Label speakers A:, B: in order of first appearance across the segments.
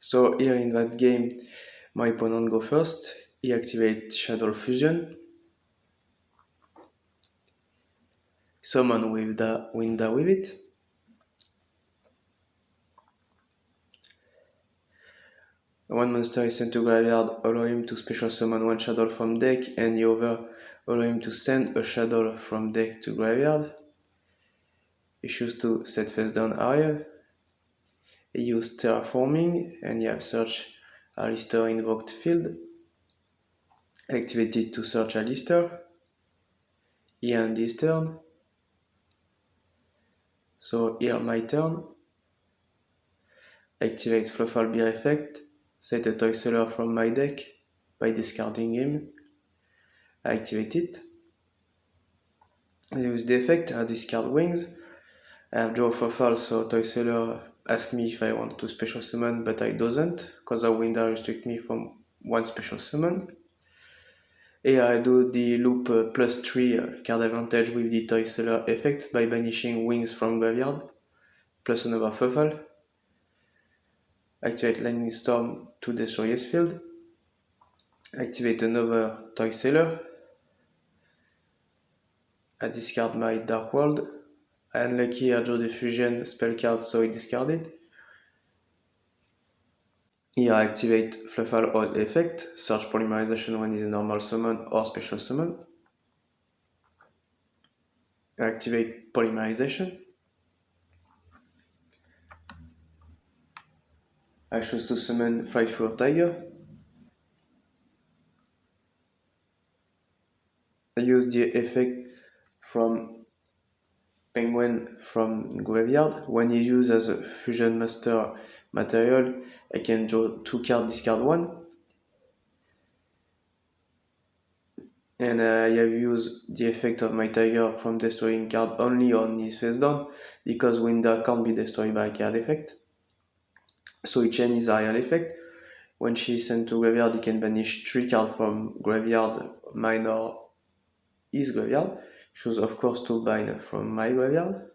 A: So here in that game, my opponent go first. He activates Shadow Fusion. Summon with the Winda with it. One monster is sent to graveyard, allow him to special summon one shadow from deck, and the other allow him to send a shadow from deck to graveyard. He chooses to set face down Ariel. He uses terraforming, and he have search Alistair invoked field. Activated to search Alistair. He end his turn. So here my turn. Activate Fluffal beer effect. Set a toy seller from my deck by discarding him. I activate it. I use the effect, I discard wings. I have draw Fluffal, so toy seller asks me if I want to special summon, but I doesn't, because the window restrict me from one special summon. Here I do the loop +3 card advantage with the toy seller effect by banishing wings from graveyard, plus another Fluffal. Activate Lightning Storm to destroy his field. Activate another toy seller. I discard my Dark World. Unlucky, I draw the fusion spell card, so I discard it. Here I activate Fluffal Odd effect, search polymerization when is a normal summon or special summon. I activate polymerization. I choose to summon Frightful Tiger. I use the effect from Penguin from graveyard. When you use as a fusion master material, I can draw 2 cards, discard 1. And I have used the effect of my tiger from destroying card only on his face down, because Winda can't be destroyed by a card effect. So he changes Ariel effect. When she is sent to graveyard, he can banish 3 cards from graveyard, mine or his graveyard. Choose of course to bind from my graveyard.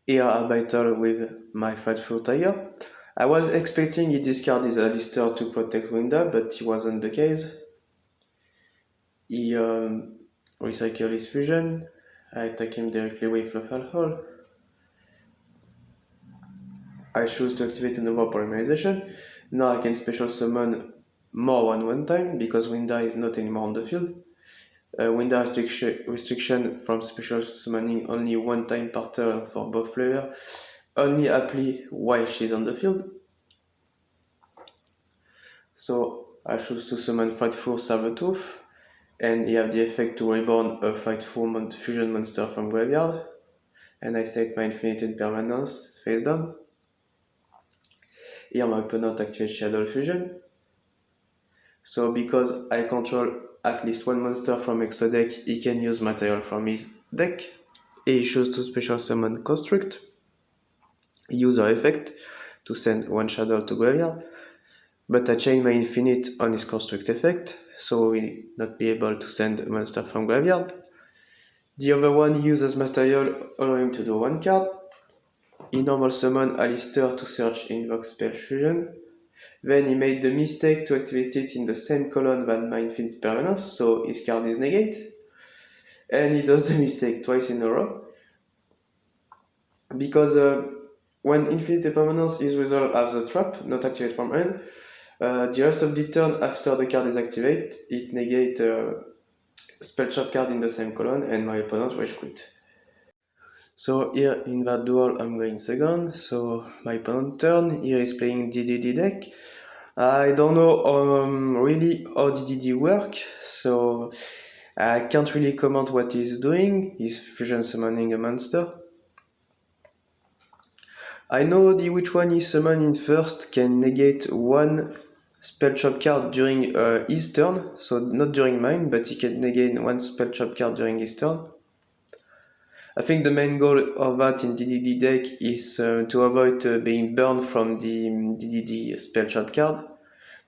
A: Here I battle with my Frightful Tiger. I was expecting he discard his Alistair to protect Winda, but it wasn't the case. He recycle his fusion. I attack him directly with Fluffal Hole. I choose to activate another polymerization. Now I can special summon more than one time, because Winda is not anymore on the field. Winda restriction from special summoning only one time per turn for both players, only apply while she's on the field. So I choose to summon Frightful Sabertooth, and you have the effect to reborn a Frightful fusion monster from graveyard, and I set my Infinite Impermanence face down. Here my opponent activates Shadow Fusion. So because I control at least one monster from extra deck, he can use material from his deck. He chooses to special summon Construct. User effect to send one shadow to graveyard. But I chain my infinite on his Construct effect, so we will not be able to send a monster from graveyard. The other one uses material, allow him to draw one card. He normal summon Alistair to search invoke spell fusion. Then he made the mistake to activate it in the same column than my Infinite Permanence, so his card is negate. And he does the mistake twice in a row. Because when Infinite Permanence is resolved as a trap, not activate from end, the rest of the turn after the card is activated, it negates spell trap card in the same column, and my opponent rage quit. So here in that duel I'm going second, so my opponent turn, here is playing DDD deck. I don't know really how DDD work, so I can't really comment what he's doing. He's fusion summoning a monster. I know which one he summoning first can negate one spell trap card during his turn, so not during mine, but he can negate one spell trap card during his turn. I think the main goal of that in DDD deck is to avoid being burned from the DDD spell trap card,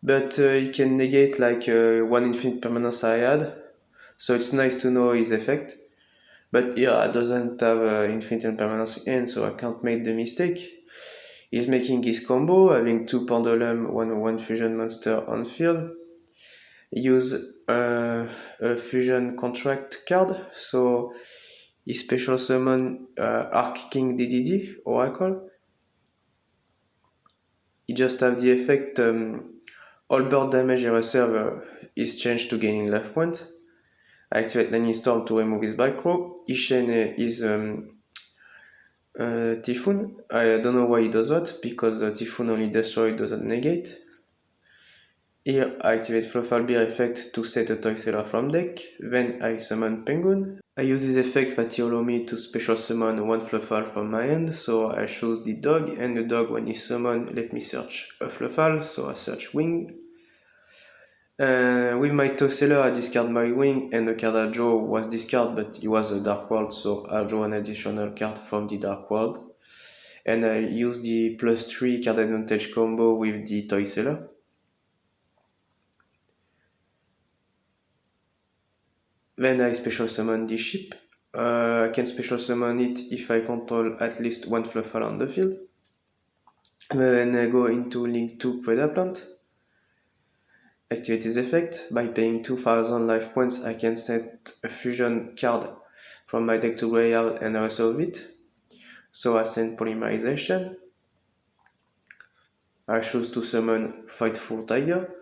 A: but he can negate like one Infinite Permanence I had, so it's nice to know his effect. But here I doesn't have infinite impermanence again, so I can't make the mistake. He's making his combo, having 2 pendulum, 1 fusion monster on field. Use a fusion contract card, so he special summon Arc King DDD Oracle. He just have the effect all bird damage he reserve is changed to gaining life point. I activate Lightning Storm to remove his back row. He chain is Typhoon. I don't know why he does that, because Typhoon only destroy, doesn't negate. Here I activate Fluffal Beer effect to set a toy seller from deck. Then I summon Penguin. I use this effect that allow me to special summon 1 Fluffal from my hand, so I choose the dog, and the dog when he summon let me search a Fluffal, so I search Wing. With my toy seller I discard my Wing, and the card I draw was discard, but it was a Dark World, so I draw an additional card from the Dark World. And I use the +3 card advantage combo with the toy seller. Then I special summon the ship. I can special summon it if I control at least 1 Fluffal on the field. Then I go into Link 2 Predaplant. Activate his effect. By paying 2000 life points, I can set a fusion card from my deck to graveyard and resolve it. So I send Polymerization. I choose to summon Fightful Tiger.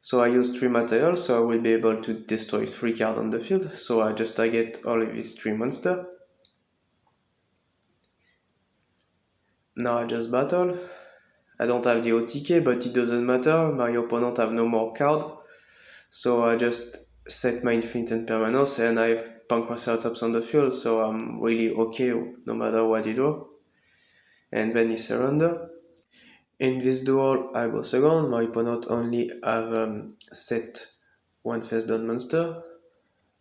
A: So I use 3 materials, so I will be able to destroy 3 cards on the field. So I just target all of these 3 monsters. Now I just battle. I don't have the OTK, but it doesn't matter. My opponent have no more card. So I just set my infinite impermanence and I have Pancraceratops on the field, so I'm really okay no matter what he draw. And then he surrender. In this duel, I go second. My opponent only have set 1 face down monster.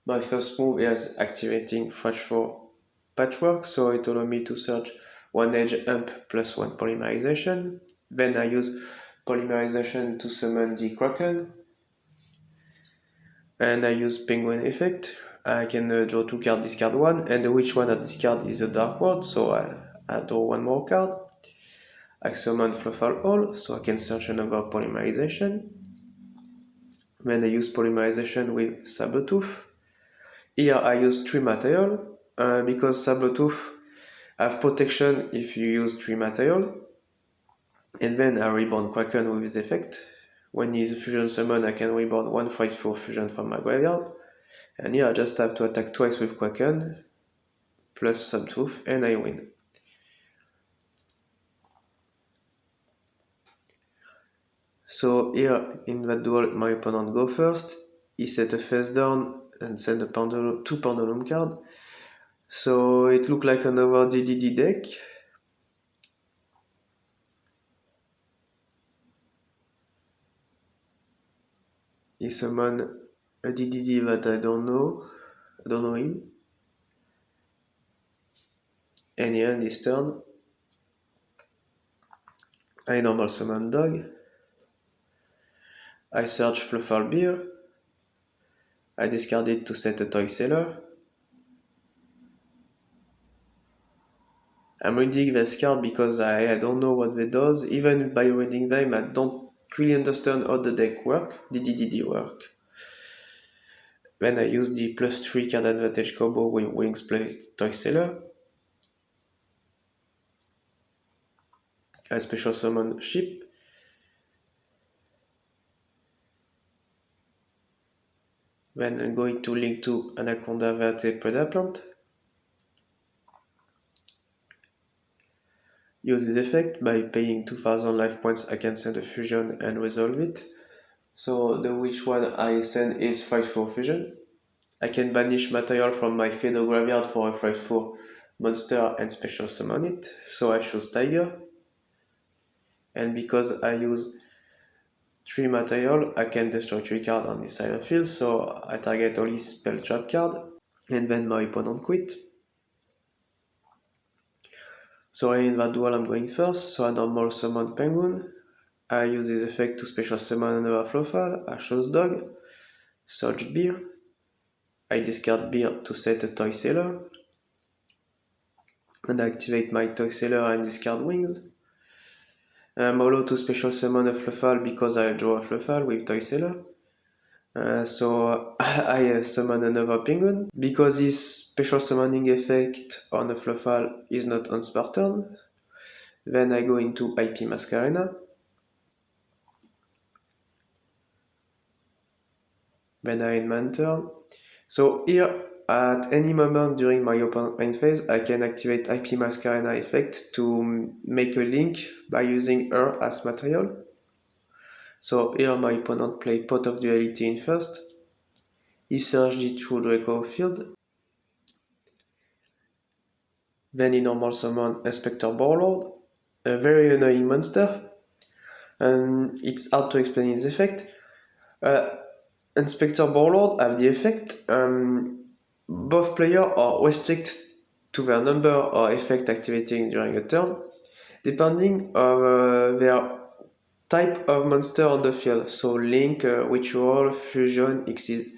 A: My first move is activating Fluffal Patchwork, so it allows me to search 1 edge amp plus 1 polymerization. Then I use polymerization to summon the Kraken. And I use Penguin effect. I can draw 2 cards, discard 1, and which one I discard is a Dark World, so I draw 1 more card. I summon Fluffal Hall, so I can search another polymerization. Then I use polymerization with Sabletooth. Here I use 3 material, because Sabletooth have protection if you use 3 material. And then I reborn Kraken with his effect. When he's a fusion summon, I can reborn 1 Fightful fusion from my graveyard. And here I just have to attack twice with Kraken, plus Sabletooth, and I win. So here, in that duel, my opponent go first. He set a face down and send a pendulum, 2 pendulum card. So it looked like another DDD deck. He summoned a DDD that I don't know him. And here, this turn, I normal summon Dog. I search Fluffal Beer. I discard it to set a Toy Seller. I'm reading this card because I don't know what they does. Even by reading them, I don't really understand how the deck work, the DDD work. Then I use the +3 card advantage combo with Wings play Toy Seller. I special summon Ship. Then I'm going to link to Anaconda Verte Predaplant. Use this effect. By paying 2000 life points, I can send a fusion and resolve it. So the which one I send is Fightful Fusion. I can banish material from my field or graveyard for a Frightful monster and special summon it. So I choose Tiger. And because I use 3 material, I can destroy 3 cards on this side of the field, so I target only spell trap card. And then my opponent quit. So in that duel I'm going first, so I normal summon Penguin. I use this effect to special summon another Fluffal. I choose Dog. Search Beer. I discard Beer to set a Toy Seller. and activate my Toy Sailor and discard wings. I'm allowed to special summon a Fluffal because I draw a Fluffal with Toy Sailor. So I summon another penguin. Because this special summoning effect on a Fluffal is not on Spartan, then I go into IP Masquerena. Then I end my turn. So here, at any moment during my opponent main phase, I can activate IP Masquerena effect to make a link by using her as material. So here my opponent play Pot of Duality in first. He searched it through Draco field. Then he normal summon Inspector Warlord, a very annoying monster. And it's hard to explain his effect. Inspector Warlord have the effect both players are restricted to their number or effect activating during a turn, depending on their type of monster on the field. So Link, Ritual, Fusion, Xyz.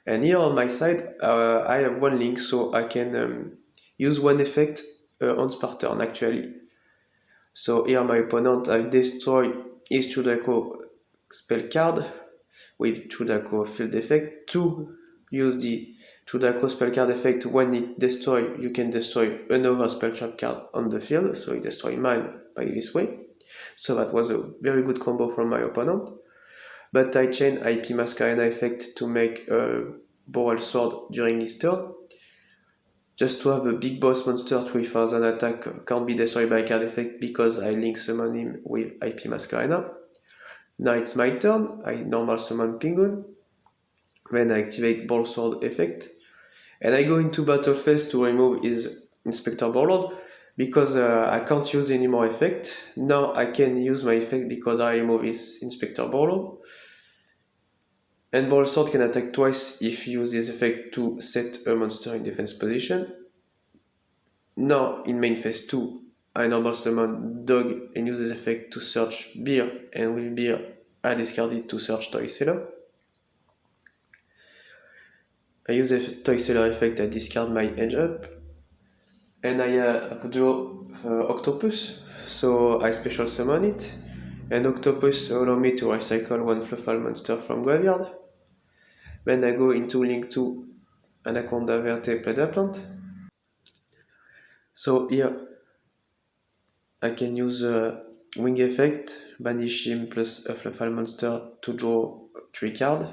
A: And here on my side, I have one Link, so I can use one effect on Spartan actually. So here my opponent have destroy his Chudaco spell card with Chudaco field effect to use the Chudaco spell card effect. When it destroy, you can destroy another spell trap card on the field, so it destroy mine by this way. So that was a very good combo from my opponent. But I chain IP Masquerena effect to make a Boral Sword during his turn. Just to have a big boss monster 3000 attack can't be destroyed by card effect because I link summon him with IP Masquerena. Now it's my turn, I normal summon Penguin, then I activate Ball Sword effect, and I go into battle phase to remove his Inspector Warlord because I can't use any more effect. Now I can use my effect because I remove his Inspector Warlord. And Ball Sword can attack twice if you use this effect to set a monster in defense position. Now in main phase 2, I normal summon Dog and use this effect to search Beer, and with Beer I discard it to search Toy Sailor. I use the Toy Sailor effect, I discard my edge up, and I draw Octopus, so I special summon it, and Octopus allow me to recycle one Fluffal monster from graveyard. Then I go into Link 2 Anaconda Verte Pedaplant. So here I can use a Wing effect, banish him plus a Fluffal monster to draw 3 cards.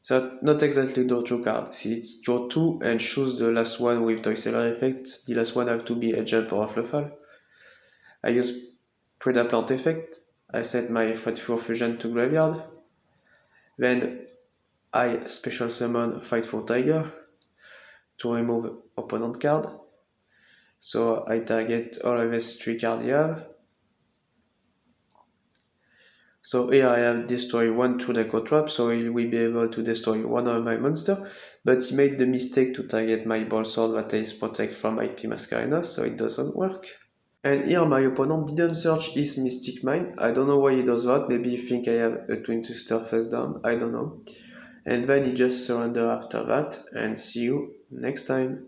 A: So not exactly draw 2 cards, it's draw 2 and choose the last one with Toy Sailor effect. The last one have to be a jump or a Fluffal. I use Predaplant effect, I set my Frightful Fusion to graveyard. Then I special summon Frightful Tiger to remove opponent card. So I target all of these 3 cards you have. So here I have destroy one True Deco Trap, so he will be able to destroy one of my monster, but he made the mistake to target my Ball Sword that is protect from IP Masquerena, so it doesn't work. And here my opponent didn't search his Mystic Mine, I don't know why he does that, maybe he think I have a Twin Twister face down, I don't know. And then he just surrender after that, and see you next time.